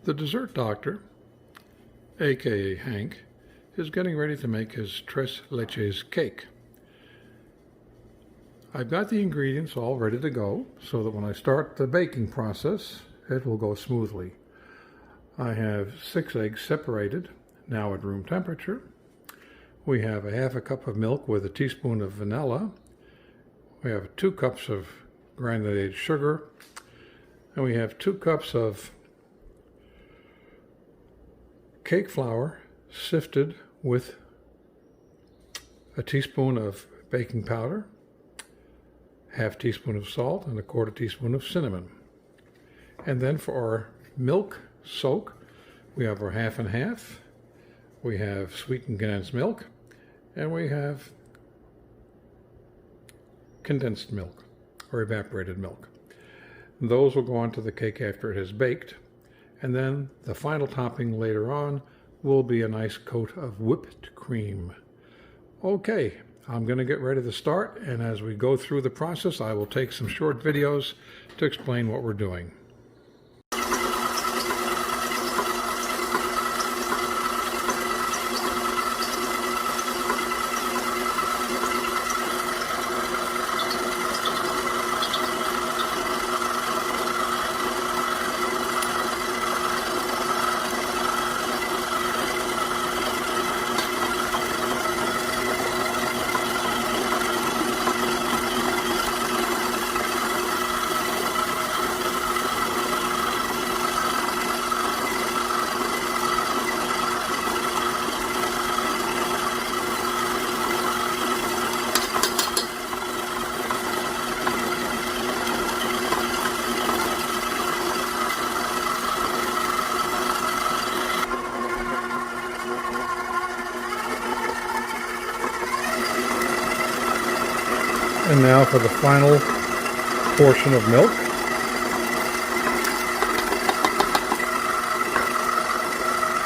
The dessert doctor, aka Hank, is getting ready to make his tres leches cake. I've got the ingredients all ready to go so that when I start the baking process, it will go smoothly. I have 6 eggs separated, now at room temperature. We have a half a cup of milk with a teaspoon of vanilla. We have 2 cups of granulated sugar. And we have 2 cups of cake flour sifted with a teaspoon of baking powder, half teaspoon of salt, and a quarter teaspoon of cinnamon. And then for our milk soak, we have our half and half. We have sweetened condensed milk, and we have condensed milk or evaporated milk. Those will go onto the cake after it has baked, and then the final topping later on will be a nice coat of whipped cream. Okay, I'm going to get ready to start, and as we go through the process, I will take some short videos to explain what we're doing. And now for the final portion of milk.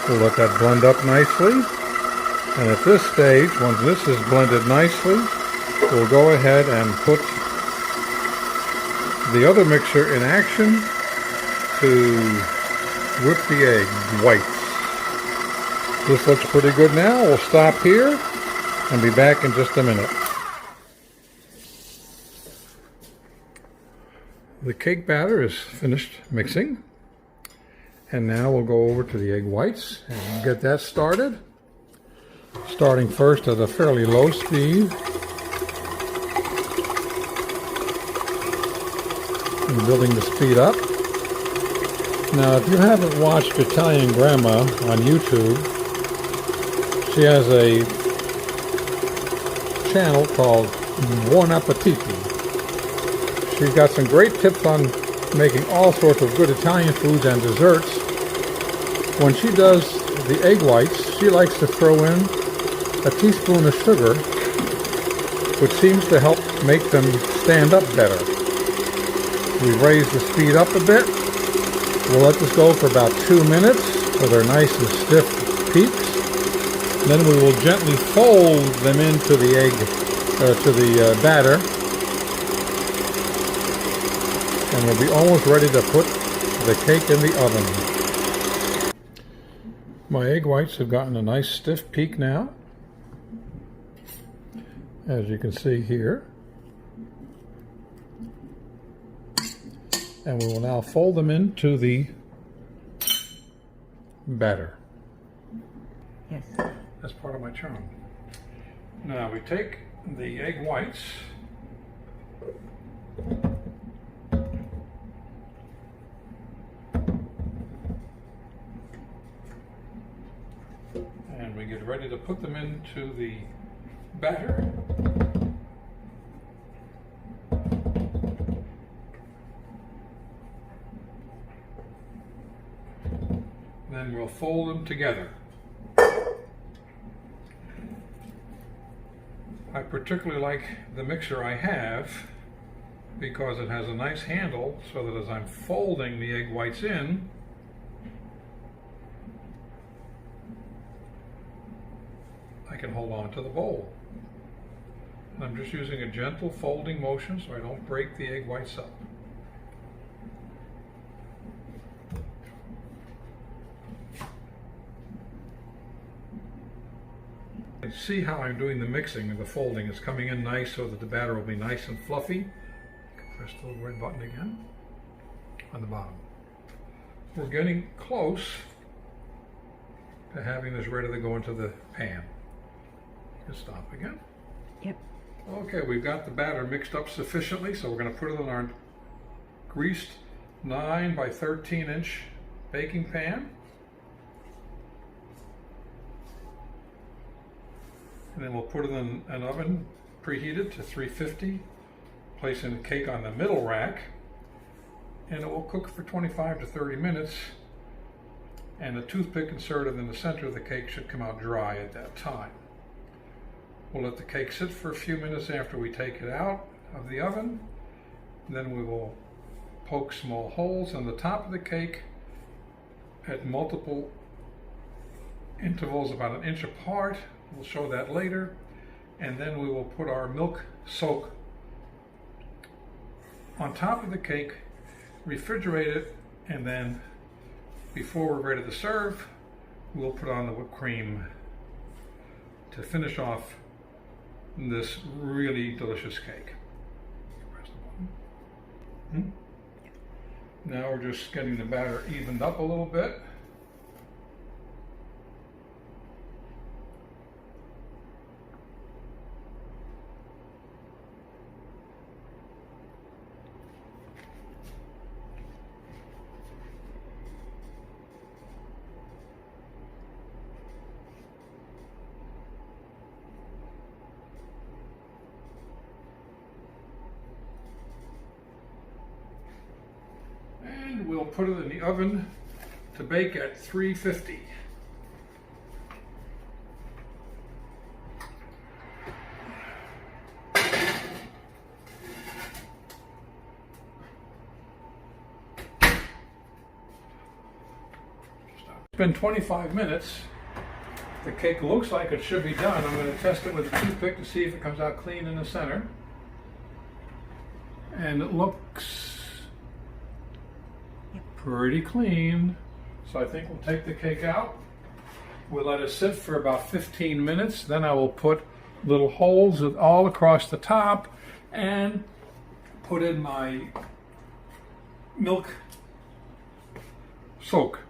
We'll let that blend up nicely. And at this stage, once this is blended nicely, we'll go ahead and put the other mixer in action to whip the egg whites. This looks pretty good now. We'll stop here and be back in just a minute. The cake batter is finished mixing, and now we'll go over to the egg whites and get that started. Starting first at a fairly low speed and building the speed up. Now, if you haven't watched Italian Grandma on YouTube, she has a channel called Buon Appetito. She's got some great tips on making all sorts of good Italian foods and desserts. When she does the egg whites, she likes to throw in a teaspoon of sugar, which seems to help make them stand up better. We raise the speed up a bit. We'll let this go for about 2 minutes so they're nice and stiff peaks. Then we will gently fold them into the egg, to the batter. And we'll be almost ready to put the cake in the oven. My egg whites have gotten a nice stiff peak now, as you can see here. And we will now fold them into the batter. Yes. That's part of my charm. Now we take the egg whites and we get ready to put them into the batter. Then we'll fold them together. I particularly like the mixer I have because it has a nice handle so that as I'm folding the egg whites in, I can hold on to the bowl. And I'm just using a gentle folding motion so I don't break the egg whites up. can see how I'm doing the mixing and the folding. It's coming in nice so that the batter will be nice and fluffy. Press the little red button again on the bottom. We're getting close to having this ready to go into the pan. You can stop again. Yep. Okay, we've got the batter mixed up sufficiently, so we're going to put it in our greased 9 by 13 inch baking pan. And then we'll put it in an oven preheated to 350, placing the cake on the middle rack, and it will cook for 25 to 30 minutes, and the toothpick inserted in the center of the cake should come out dry at that time. We'll let the cake sit for a few minutes after we take it out of the oven. Then we will poke small holes in the top of the cake at multiple intervals about an inch apart. We'll show that later. And then we will put our milk soak on top of the cake, refrigerate it, and then before we're ready to serve, we'll put on the whipped cream to finish off this really delicious cake. Press the button. Now we're just getting the batter evened up a little bit. And we'll put it in the oven to bake at 350. It's been 25 minutes. The cake looks like it should be done. I'm going to test it with a toothpick to see if it comes out clean in the center. And it looks pretty clean. So I think we'll take the cake out. We'll let it sit for about 15 minutes. Then I will put little holes all across the top and put in my milk soak.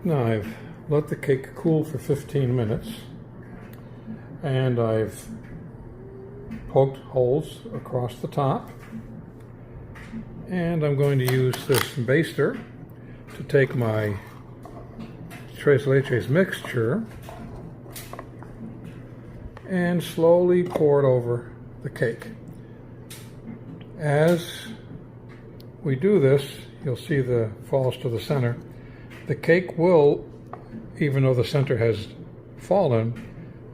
Now I've let the cake cool for 15 minutes and I've poked holes across the top, and I'm going to use this baster to take my tres leches mixture and slowly pour it over the cake. As we do this, you'll see the falls to the center. The cake will, even though the center has fallen,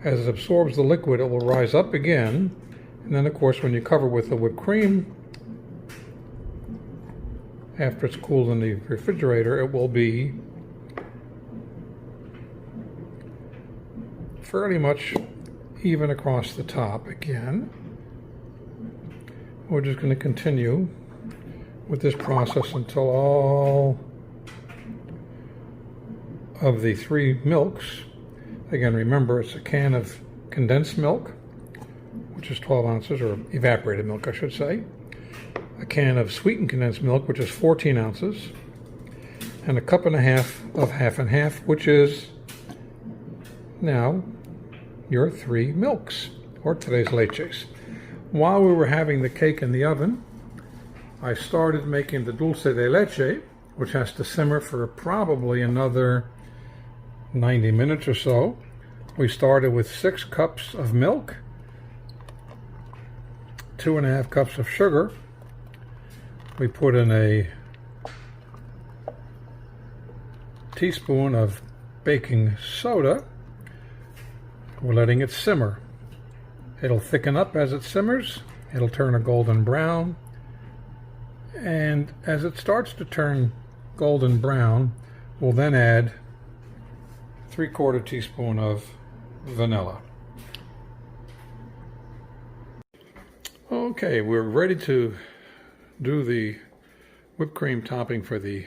as it absorbs the liquid, it will rise up again. And then, of course, when you cover with the whipped cream, after it's cooled in the refrigerator, it will be fairly much even across the top again. We're just going to continue with this process until all of the 3 milks, again remember it's a can of condensed milk, which is 12 ounces, or evaporated milk I should say, a can of sweetened condensed milk, which is 14 ounces, and a cup and a half of half and half, which is now your 3 milks, or tres leches. While we were having the cake in the oven, I started making the dulce de leche, which has to simmer for probably another 90 minutes or so. We started with 6 cups of milk, 2.5 cups of sugar. We put in a teaspoon of baking soda. We're letting it simmer. It'll thicken up as it simmers. It'll turn a golden brown. And as it starts to turn golden brown, we'll then add 3/4 teaspoon of vanilla. Okay, we're ready to do the whipped cream topping for the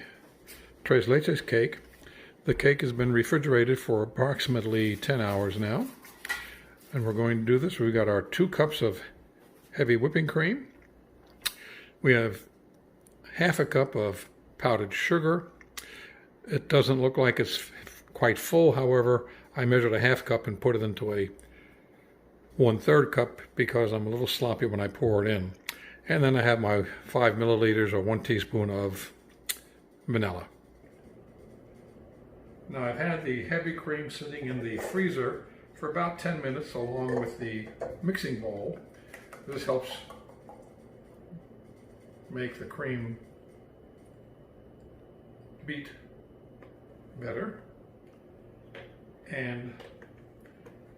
tres leches cake. The cake has been refrigerated for approximately 10 hours now. And we're going to do this. We've got our 2 cups of heavy whipping cream. We have half a cup of powdered sugar. It doesn't look like it's quite full. However, I measured a half cup and put it into a 1/3 cup because I'm a little sloppy when I pour it in. And then I have my 5 milliliters or 1 teaspoon of vanilla. Now I've had the heavy cream sitting in the freezer for about 10 minutes along with the mixing bowl. This helps make the cream beat better. And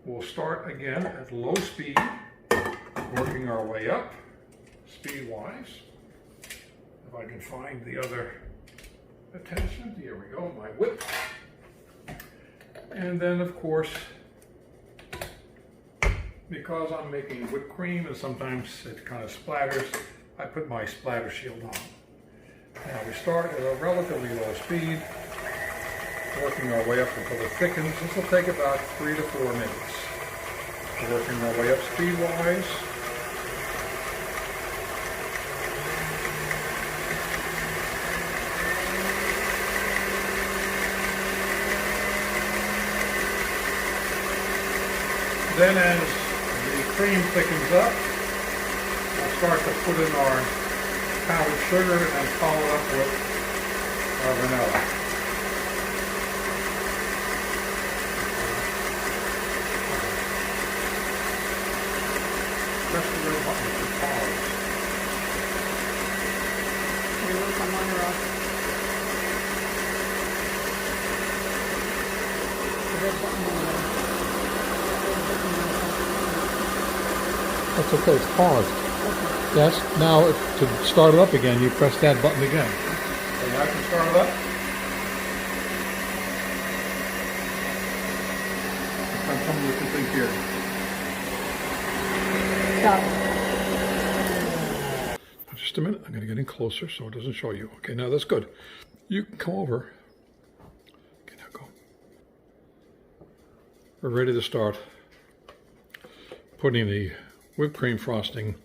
we'll start again at low speed, working our way up speed-wise. If I can find the other attachment, here we go, my whip. And then of course, because I'm making whipped cream and sometimes it kind of splatters, I put my splatter shield on. Now we start at a relatively low speed, working our way up until it thickens. This will take about 3 to 4 minutes. We're working our way up speed-wise. Then as the cream thickens up, we'll start to put in our powdered sugar and then follow up with our vanilla. Press the red button to pause. We will come on or off. The red button on there. That's okay, it's paused. Okay. Yes, now to start it up again, you press that button again. So now I can start it up. I'm coming with the thing here. Stop. Just a minute, I'm going to get in closer so it doesn't show you. Okay, now that's good. You can come over. Okay, now go. We're ready to start putting the whipped cream frosting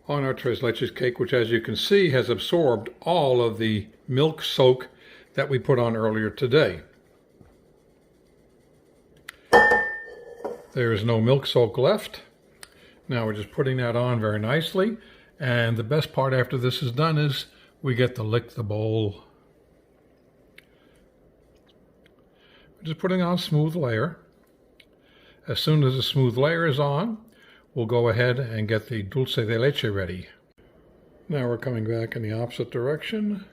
on our tres leches cake, which as you can see has absorbed all of the milk soak that we put on earlier today. There is no milk soak left. Now we're just putting that on very nicely, and the best part after this is done is we get to lick the bowl. We're just putting on a smooth layer. As soon as the smooth layer is on, we'll go ahead and get the dulce de leche ready. Now we're coming back in the opposite direction.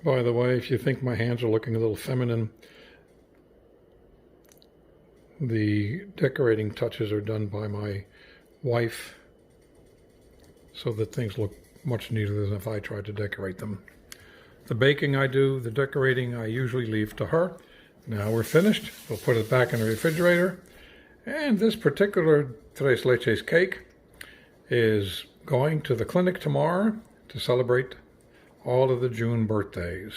By the way, if you think my hands are looking a little feminine, the decorating touches are done by my wife so that things look much neater than if I tried to decorate them. The baking I do, the decorating I usually leave to her. Now we're finished. We'll put it back in the refrigerator. And this particular tres leches cake is going to the clinic tomorrow to celebrate all of the June birthdays.